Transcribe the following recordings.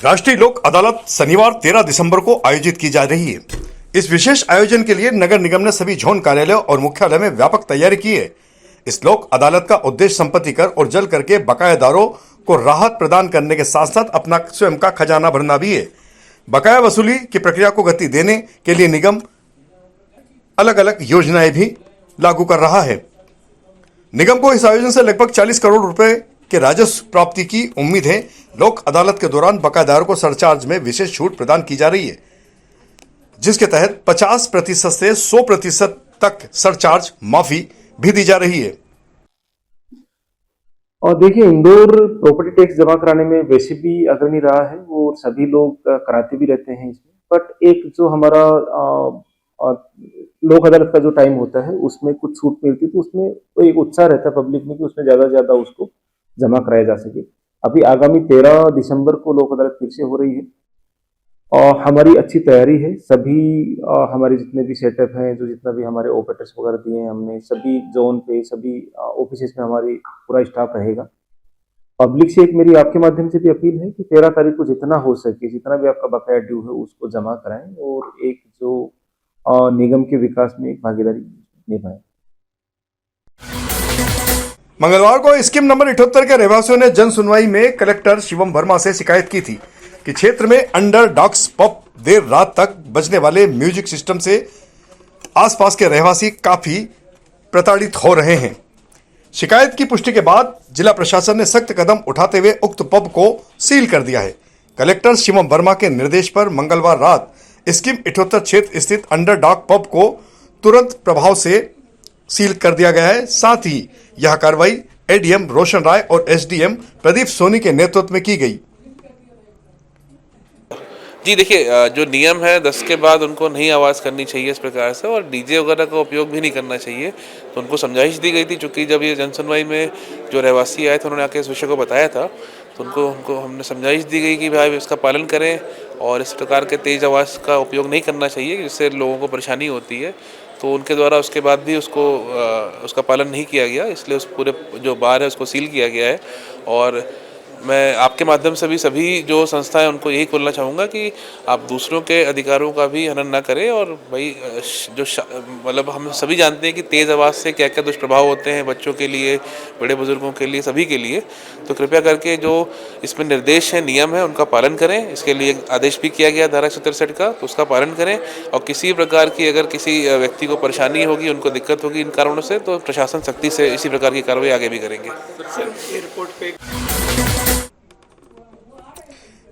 राष्ट्रीय लोक अदालत शनिवार 13 दिसंबर को आयोजित की जा रही है। इस विशेष आयोजन के लिए नगर निगम ने सभी जोन कार्यालय और मुख्यालय में व्यापक तैयारी की है। इस लोक अदालत का उद्देश्य संपत्ति कर और जल कर के बकायादारों को राहत प्रदान करने के साथ साथ अपना स्वयं का खजाना भरना भी है। बकाया वसूली की प्रक्रिया को गति देने के लिए निगम अलग अलग योजनाएं भी लागू कर रहा है। निगम को इस आयोजन से लगभग 40 करोड़ रुपए के राजस्व प्राप्ति की उम्मीद है। लोक अदालत के दौरान बकायेदारों को सरचार्ज में विशेष छूट प्रदान की जा रही है, जिसके तहत 50% से 100% तक सरचार्ज माफी भी दी जा रही है। और देखिए, इंदौर प्रॉपर्टी टैक्स जमा कराने में वैसे भी अग्रणी रहा है और सभी लोग कराते भी रहते हैं इसमें। बट एक जो हमारा लोक अदालत का जो टाइम होता है उसमें कुछ छूट मिलती है, तो उसमें तो एक उत्साह रहता है पब्लिक में कि उसमें ज्यादा से ज्यादा उसको जमा कराया जा सके। अभी आगामी 13 दिसंबर को लोक अदालत फिर से हो रही है और हमारी अच्छी तैयारी है। सभी हमारे जितने भी सेटअप हैं, जो जितना भी हमारे ऑपरेटर्स वगैरह दिए हैं हमने, सभी जोन पे, सभी ऑफिस में हमारी पूरा स्टाफ रहेगा। पब्लिक से एक मेरी आपके माध्यम से भी अपील है कि 13 तारीख को जितना हो सके, जितना भी आपका बकाया ड्यू है उसको जमा कराएं और एक जो निगम के विकास में एक भागीदारी निभाएं। मंगलवार को स्कीम नंबर 78 के रहवासियों ने जन सुनवाई में कलेक्टर शिवम वर्मा से शिकायत की थी कि क्षेत्र में अंडर डॉक्स पब देर रात तक बजने वाले म्यूजिक सिस्टम से आसपास के रहवासी काफी प्रताड़ित हो रहे हैं। शिकायत की पुष्टि के बाद जिला प्रशासन ने सख्त कदम उठाते हुए उक्त पब को सील कर दिया है। कलेक्टर शिवम वर्मा के निर्देश पर मंगलवार रात स्कीम 78 क्षेत्र स्थित अंडर डॉक पब को तुरंत प्रभाव से सील कर दिया गया है। साथ ही यह कार्रवाई एडीएम रोशन राय और एसडीएम प्रदीप सोनी के नेतृत्व में की गई। जी देखिए, जो नियम है 10 के बाद उनको नहीं आवाज़ करनी चाहिए इस प्रकार से, और डीजे वगैरह का उपयोग भी नहीं करना चाहिए। तो उनको समझाइश दी गई थी, चूँकि जब ये जनसुनवाई में जो रहवासी आए थे उन्होंने आके इस विषय को बताया था, तो उनको हमने समझाइश दी गई कि भाई इसका पालन करें और इस प्रकार के तेज़ आवाज़ का उपयोग नहीं करना चाहिए, जिससे लोगों को परेशानी होती है। तो उनके द्वारा उसके बाद भी उसका पालन नहीं किया गया, इसलिए उस पूरे जो बार है उसको सील किया गया है। और मैं आपके माध्यम से भी सभी जो संस्थाएं उनको यही बोलना चाहूँगा कि आप दूसरों के अधिकारों का भी हनन ना करें। और भाई मतलब हम सभी जानते हैं कि तेज़ आवाज़ से क्या क्या दुष्प्रभाव होते हैं बच्चों के लिए, बड़े बुजुर्गों के लिए, सभी के लिए। तो कृपया करके जो इसमें निर्देश है, नियम है, उनका पालन करें। इसके लिए आदेश भी किया गया धारा 163 का, तो उसका पालन करें। और किसी प्रकार की अगर किसी व्यक्ति को परेशानी होगी, उनको दिक्कत होगी इन कारणों से, तो प्रशासन सख्ती से इसी प्रकार की कार्रवाई आगे भी करेंगे।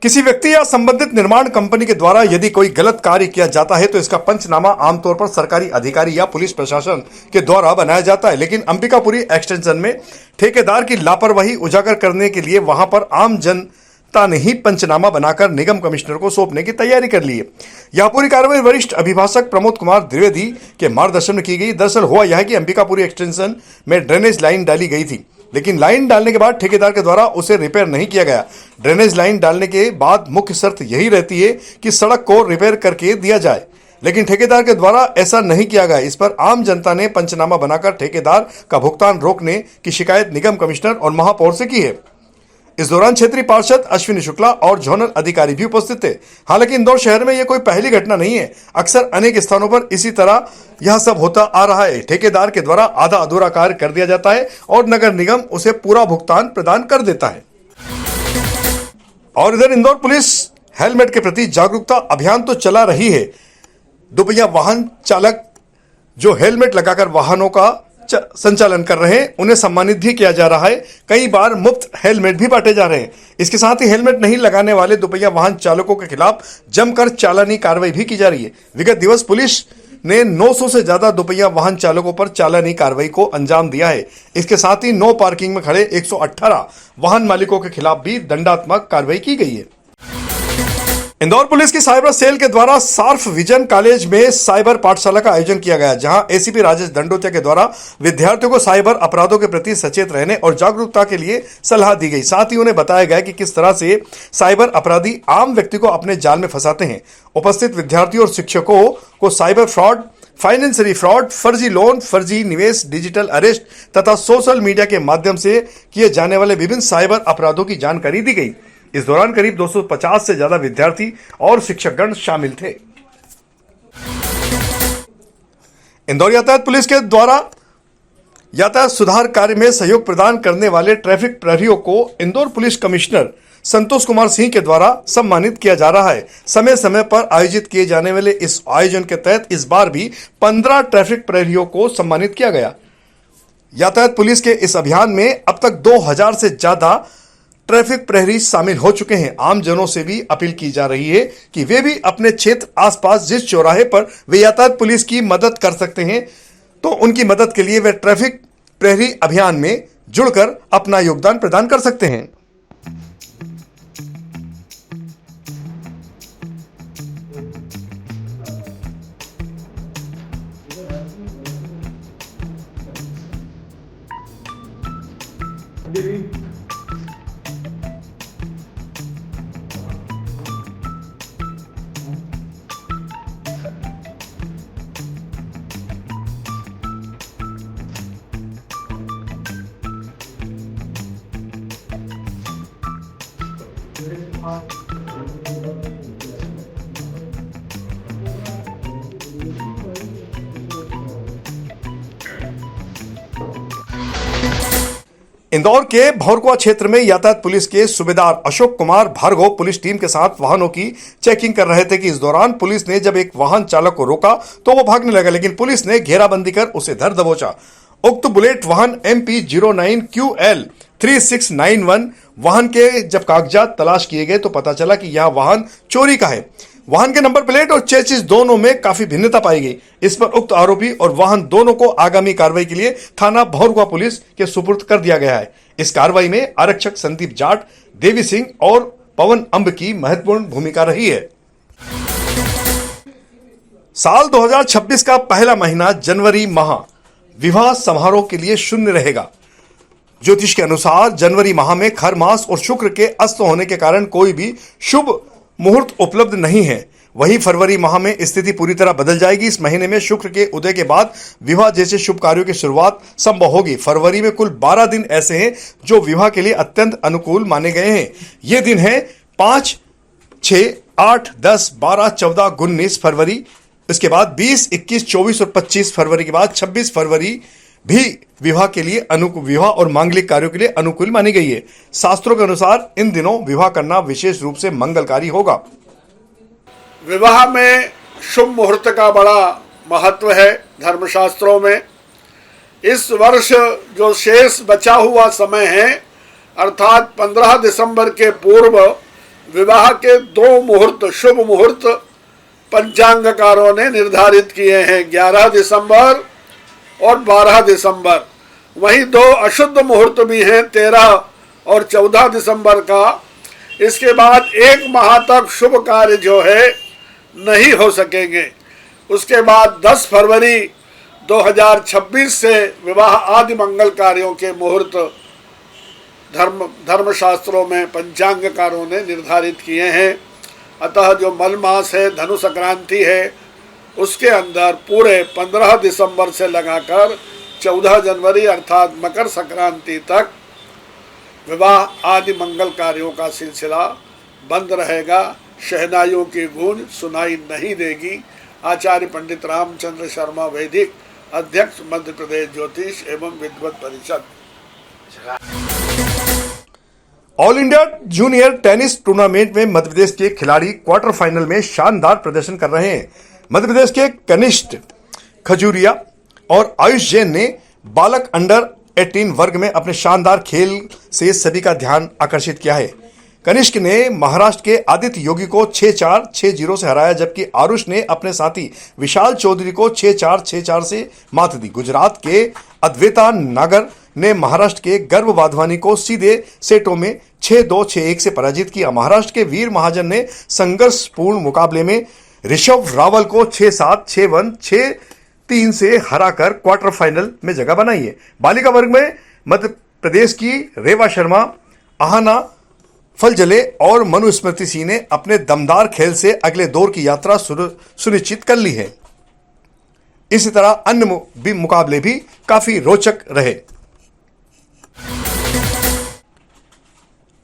किसी व्यक्ति या संबंधित निर्माण कंपनी के द्वारा यदि कोई गलत कार्य किया जाता है तो इसका पंचनामा आमतौर पर सरकारी अधिकारी या पुलिस प्रशासन के द्वारा बनाया जाता है। लेकिन अंबिकापुरी एक्सटेंशन में ठेकेदार की लापरवाही उजागर करने के लिए वहां पर आम जनता ने ही पंचनामा बनाकर निगम कमिश्नर को सौंपने की तैयारी कर ली है। यह पूरी कार्रवाई वरिष्ठ अभिभाषक प्रमोद कुमार द्विवेदी के मार्गदर्शन में की गई। दरअसल हुआ यह कि अंबिकापुरी एक्सटेंशन में ड्रेनेज लाइन डाली गई थी, लेकिन लाइन डालने के बाद ठेकेदार के द्वारा उसे रिपेयर नहीं किया गया। ड्रेनेज लाइन डालने के बाद मुख्य शर्त यही रहती है कि सड़क को रिपेयर करके दिया जाए, लेकिन ठेकेदार के द्वारा ऐसा नहीं किया गया। इस पर आम जनता ने पंचनामा बनाकर ठेकेदार का भुगतान रोकने की शिकायत निगम कमिश्नर और महापौर से की है। इस दौरान क्षेत्रीय पार्षद अश्विनी शुक्ला और जोनल अधिकारी भी उपस्थित थे। हालांकि इंदौर शहर में यह कोई पहली घटना नहीं है, अक्सर अनेक स्थानों पर इसी तरह यह सब होता आ रहा है। ठेकेदार के द्वारा आधा अधूरा कार्य कर दिया जाता है और नगर निगम उसे पूरा भुगतान प्रदान कर देता है। और इधर इंदौर पुलिस हेलमेट के प्रति जागरूकता अभियान तो चला रही है। दुपहिया वाहन चालक जो हेलमेट लगाकर वाहनों का संचालन कर रहे हैं उन्हें सम्मानित भी किया जा रहा है। कई बार मुफ्त हेलमेट भी बांटे जा रहे हैं। इसके साथ ही हेलमेट नहीं लगाने वाले दुपहिया वाहन चालकों के खिलाफ जमकर चालानी कार्रवाई भी की जा रही है। विगत दिवस पुलिस ने 900 से ज्यादा दुपहिया वाहन चालकों पर चालानी कार्रवाई को अंजाम दिया है। इसके साथ ही नो पार्किंग में खड़े 118 वाहन मालिकों के खिलाफ भी दंडात्मक कार्रवाई की गई है। इंदौर पुलिस की साइबर सेल के द्वारा सार्फ विजन कॉलेज में साइबर पाठशाला का आयोजन किया गया, जहां एसीपी राजेश दंडोतिया के द्वारा विद्यार्थियों को साइबर अपराधों के प्रति सचेत रहने और जागरूकता के लिए सलाह दी गई। साथ ही उन्हें बताया गया कि किस तरह से साइबर अपराधी आम व्यक्ति को अपने जाल में फंसाते हैं। उपस्थित विद्यार्थियों और शिक्षकों को साइबर फ्रॉड, फाइनेंशियल फ्रॉड, फर्जी लोन, फर्जी निवेश, डिजिटल अरेस्ट तथा सोशल मीडिया के माध्यम से किए जाने वाले विभिन्न साइबर अपराधों की जानकारी दी गई। इस दौरान करीब 250 से ज्यादा विद्यार्थी और शिक्षकगण शामिल थे। इंदौर यातायात पुलिस के द्वारा यातायात सुधार कार्य में सहयोग प्रदान करने वाले ट्रैफिक प्रहरियों को इंदौर पुलिस कमिश्नर संतोष कुमार सिंह के द्वारा सम्मानित किया जा रहा है। समय समय पर आयोजित किए जाने वाले इस आयोजन के तहत इस बार भी 15 ट्रैफिक प्रहरियों को सम्मानित किया गया। यातायात पुलिस के इस अभियान में अब तक 2000 से ज्यादा ट्रैफिक प्रहरी शामिल हो चुके हैं। आम जनों से भी अपील की जा रही है कि वे भी अपने क्षेत्र आसपास जिस चौराहे पर वे यातायात पुलिस की मदद कर सकते हैं तो उनकी मदद के लिए वे ट्रैफिक प्रहरी अभियान में जुड़कर अपना योगदान प्रदान कर सकते हैं। इंदौर के भौरकुआ क्षेत्र में यातायात पुलिस के सूबेदार अशोक कुमार भार्गव पुलिस टीम के साथ वाहनों की चेकिंग कर रहे थे कि इस दौरान पुलिस ने जब एक वाहन चालक को रोका तो वो भागने लगा, लेकिन पुलिस ने घेराबंदी कर उसे धर दबोचा। उक्त बुलेट वाहन MP09QL 3691 वाहन के जब कागजात तलाश किए गए तो पता चला कि यह वाहन चोरी का है। वाहन के नंबर प्लेट और चेसिस दोनों में काफी भिन्नता पाई गई। इस पर उक्त आरोपी और वाहन दोनों को आगामी कार्रवाई के लिए थाना भौरकुआ पुलिस के सुपुर्द कर दिया गया है। इस कार्रवाई में आरक्षक संदीप जाट, देवी सिंह और पवन अंब की महत्वपूर्ण भूमिका रही है। साल 2026 का पहला महीना जनवरी माह विवाह समारोह के लिए शून्य रहेगा। ज्योतिष के अनुसार जनवरी माह में खर मास और शुक्र के अस्त होने के कारण कोई भी शुभ मुहूर्त उपलब्ध नहीं है। वहीं फरवरी माह में स्थिति पूरी तरह बदल जाएगी। इस महीने में शुक्र के उदय के बाद विवाह जैसे शुभ कार्यों की शुरुआत संभव होगी। फरवरी में कुल 12 दिन ऐसे हैं जो विवाह के लिए अत्यंत अनुकूल माने गए हैं। ये दिन है 5, 6, 8, 10, 12, 14, 19 फरवरी। इसके बाद 20, 21, 24 और 25 फरवरी के बाद 26 फरवरी भी विवाह के लिए अनुकूल, विवाह और मांगलिक कार्यों के लिए अनुकूल मानी गई है। शास्त्रों के अनुसार इन दिनों विवाह करना विशेष रूप से मंगलकारी होगा। विवाह में शुभ मुहूर्त का बड़ा महत्व है धर्मशास्त्रों में। इस वर्ष जो शेष बचा हुआ समय है अर्थात 15 दिसंबर के पूर्व विवाह के 2 मुहूर्त शुभ मुहूर्त पंचांगकारों ने निर्धारित किए हैं, 11 दिसंबर और 12 दिसंबर। वहीं 2 अशुद्ध मुहूर्त भी हैं, 13 और 14 दिसंबर का। इसके बाद 1 माह तक शुभ कार्य जो है नहीं हो सकेंगे। उसके बाद 10 फरवरी 2026 से विवाह आदि मंगल कार्यों के मुहूर्त धर्मशास्त्रों में पंचांगकारों ने निर्धारित किए हैं। अतः जो मल मास है, धनु संक्रांति है, उसके अंदर पूरे 15 दिसंबर से लगाकर 14 जनवरी अर्थात मकर संक्रांति तक विवाह आदि मंगल कार्यों का सिलसिला बंद रहेगा। शहनाइयों की गूंज सुनाई नहीं देगी। आचार्य पंडित रामचंद्र शर्मा वैदिक, अध्यक्ष मध्य प्रदेश ज्योतिष एवं विद्वत परिषद। All India junior tennis tournament में मध्य प्रदेश के खिलाड़ी क्वार्टर फाइनल में शानदार प्रदर्शन कर रहे हैं। मध्य प्रदेश के कनिष्ठ खजूरिया और आयुष जैन ने बालक अंडर 18 वर्ग में अपने शानदार खेल से सभी का ध्यान आकर्षित किया है। कनिष्क ने महाराष्ट्र के आदित्य योगी को 6-4, 6-0 से हराया, जबकि आरुष ने अपने साथी विशाल चौधरी को 6-4, 6-4 से मात दी। गुजरात के अद्वैता नागर ने महाराष्ट्र के गर्व वाधवानी को सीधे सेटों में 6-2, 6-1 से पराजित किया। महाराष्ट्र के वीर महाजन ने संघर्षपूर्ण मुकाबले में ऋषभ रावल को 6-7, 6-1, 6-3 से हराकर क्वार्टर फाइनल में जगह बनाई है। बालिका वर्ग में मध्य प्रदेश की रेवा शर्मा, आहाना फलजले और मनु स्मृति सिंह ने अपने दमदार खेल से अगले दौर की यात्रा सुनिश्चित कर ली है। इसी तरह अन्य भी मुकाबले भी काफी रोचक रहे।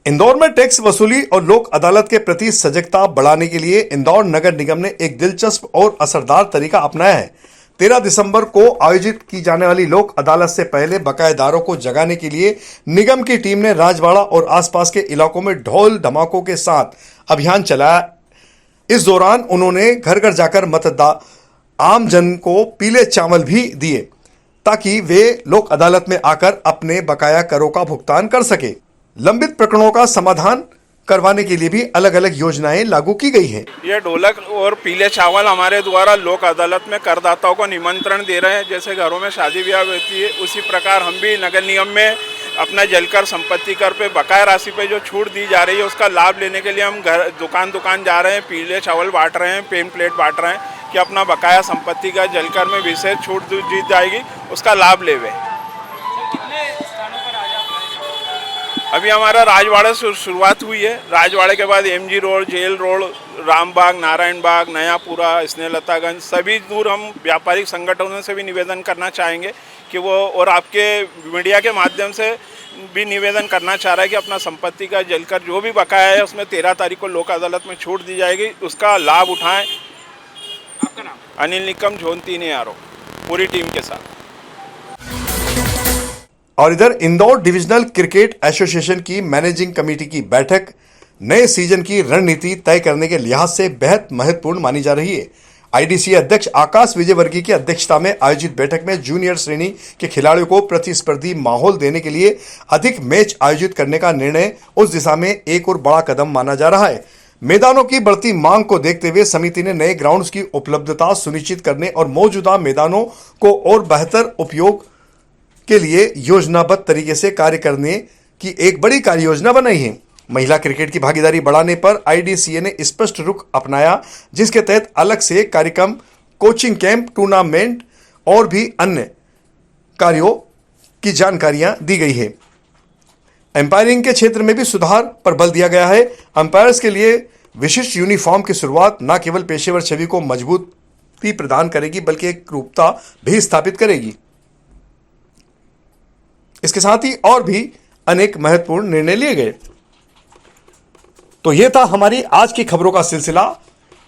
इंदौर में टैक्स वसूली और लोक अदालत के प्रति सजगता बढ़ाने के लिए इंदौर नगर निगम ने एक दिलचस्प और असरदार तरीका अपनाया है। 13 दिसंबर को आयोजित की जाने वाली लोक अदालत से पहले बकायेदारों को जगाने के लिए निगम की टीम ने राजवाड़ा और आसपास के इलाकों में ढोल धमाकों के साथ अभियान चलाया। इस दौरान उन्होंने घर घर जाकर आम जन को पीले चावल भी दिए ताकि वे लोक अदालत में आकर अपने बकाया करों का भुगतान कर सके। लंबित प्रकरणों का समाधान करवाने के लिए भी अलग अलग योजनाएं लागू की गई हैं। ये ढोलक और पीले चावल हमारे द्वारा लोक अदालत में करदाताओं को निमंत्रण दे रहे हैं। जैसे घरों में शादी ब्याह होती है, उसी प्रकार हम भी नगर निगम में अपना जलकर संपत्ति कर पे बकाया राशि पे जो छूट दी जा रही है उसका लाभ लेने के लिए हम घर दुकान जा रहे हैं, पीले चावल बांट रहे हैं, पेन प्लेट बांट रहे हैं कि अपना बकाया संपत्ति का जलकर में विशेष छूट दी जाएगी, उसका लाभ लेवे। अभी हमारा राजवाड़ा से शुरुआत हुई है। राजवाड़े के बाद MG road, jail road, Rambagh, Narayan Bagh, Nayapura, Snehlataganj, सभी दूर हम व्यापारिक संगठनों से भी निवेदन करना चाहेंगे कि वो, और आपके मीडिया के माध्यम से भी निवेदन करना चाह रहा है कि अपना संपत्ति का जलकर जो भी बकाया है उसमें 13 तारीख को लोक अदालत में छूट दी जाएगी, उसका लाभ उठाएं। आपका नाम? अनिल निकम, झोंती ने आरो, पूरी टीम के साथ। और इधर इंदौर डिविजनल क्रिकेट एसोसिएशन की मैनेजिंग कमेटी की बैठक नए सीजन की रणनीति तय करने के लिहाज से बेहद महत्वपूर्ण मानी जा रही है। आईडीसी अध्यक्ष आकाश विजयवर्गीय की अध्यक्षता में आयोजित बैठक में जूनियर श्रेणी के खिलाड़ियों को प्रतिस्पर्धी माहौल देने के लिए अधिक मैच आयोजित करने का निर्णय उस दिशा में एक और बड़ा कदम माना जा रहा है। मैदानों की बढ़ती मांग को देखते हुए समिति ने नए ग्राउंड्स की उपलब्धता सुनिश्चित करने और मौजूदा मैदानों को और बेहतर उपयोग के लिए योजनाबद्ध तरीके से कार्य करने की एक बड़ी कार्य योजना बनाई है। महिला क्रिकेट की भागीदारी बढ़ाने पर आईडीसीए ने स्पष्ट रुख अपनाया, जिसके तहत अलग से कार्यक्रम, कोचिंग कैंप, टूर्नामेंट और भी अन्य कार्यों की जानकारियां दी गई है। एम्पायरिंग के क्षेत्र में भी सुधार पर बल दिया गया है। अंपायर्स के लिए विशिष्ट यूनिफॉर्म की शुरुआत न केवल पेशेवर छवि को मजबूती प्रदान करेगी बल्कि एक रूपता भी स्थापित करेगी। इसके साथ ही और भी अनेक महत्वपूर्ण निर्णय लिए गए। तो यह था हमारी आज की खबरों का सिलसिला।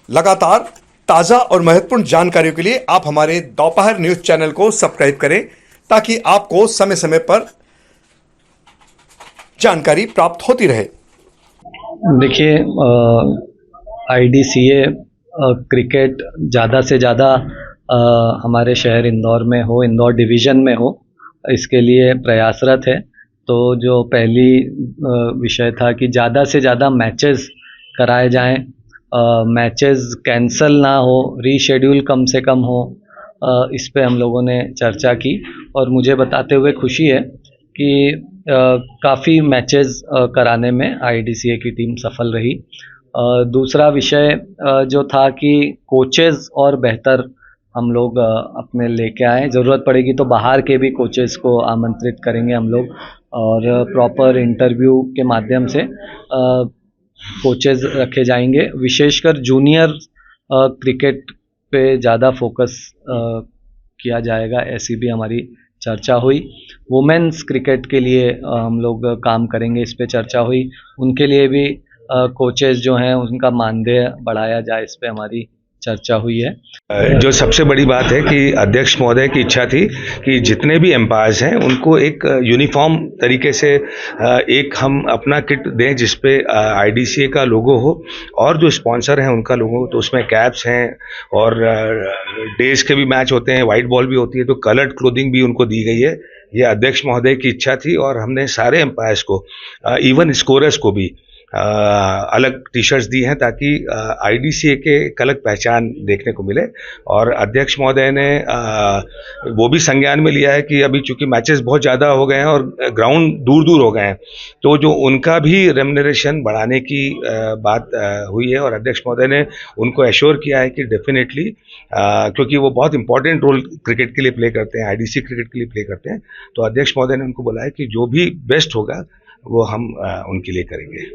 लगातार ताजा और महत्वपूर्ण जानकारियों के लिए आप हमारे दोपहर न्यूज चैनल को सब्सक्राइब करें ताकि आपको समय समय पर जानकारी प्राप्त होती रहे। देखिए, आईडीसीए क्रिकेट ज़्यादा से ज़्यादा हमारे शहर इंदौर में हो, इंदौर डिवीज़न में हो, इसके लिए प्रयासरत है। तो जो पहली विषय था कि ज़्यादा से ज़्यादा मैचेस कराए जाएं, मैचेस कैंसल ना हो, रीशेड्यूल कम से कम हो, इस पे हम लोगों ने चर्चा की और मुझे बताते हुए खुशी है कि काफ़ी मैचेस कराने में आईडीसीए की टीम सफल रही। दूसरा विषय जो था कि कोचेज़ और बेहतर हम लोग अपने लेके आए। ज़रूरत पड़ेगी तो बाहर के भी कोचेस को आमंत्रित करेंगे हम लोग और प्रॉपर इंटरव्यू के माध्यम से कोचेस रखे जाएंगे। विशेषकर जूनियर क्रिकेट पे ज़्यादा फोकस किया जाएगा, ऐसी भी हमारी चर्चा हुई। वुमेन्स क्रिकेट के लिए हम लोग काम करेंगे, इस पे चर्चा हुई। उनके लिए भी कोचेस जो हैं उनका मानदेय बढ़ाया जाए, इस पे हमारी चर्चा हुई है। जो सबसे बड़ी बात है कि अध्यक्ष महोदय की इच्छा थी कि जितने भी एम्पायर्स हैं उनको एक यूनिफॉर्म तरीके से एक हम अपना किट दें जिसपे आईडीसीए का लोगो हो और जो स्पॉन्सर हैं उनका लोगो हो। तो उसमें कैप्स हैं और डेज के भी मैच होते हैं, वाइट बॉल भी होती है, तो कलर्ड क्लोथिंग भी उनको दी गई है। ये अध्यक्ष महोदय की इच्छा थी और हमने सारे एम्पायर्स को, इवन स्कोरर्स को भी अलग टी शर्ट्स दी हैं ताकि आईडीसीए के एक अलग पहचान देखने को मिले। और अध्यक्ष महोदय ने वो भी संज्ञान में लिया है कि अभी चूंकि मैचेस बहुत ज़्यादा हो गए हैं और ग्राउंड दूर दूर हो गए हैं, तो जो उनका भी रेम्युनरेशन बढ़ाने की बात हुई है और अध्यक्ष महोदय ने उनको एश्योर किया है कि डेफिनेटली, क्योंकि वो बहुत इंपॉर्टेंट रोल क्रिकेट के लिए प्ले करते हैं, आईडीसी क्रिकेट के लिए प्ले करते हैं, तो अध्यक्ष महोदय ने उनको बोला है कि जो भी बेस्ट होगा वो हम उनके लिए करेंगे।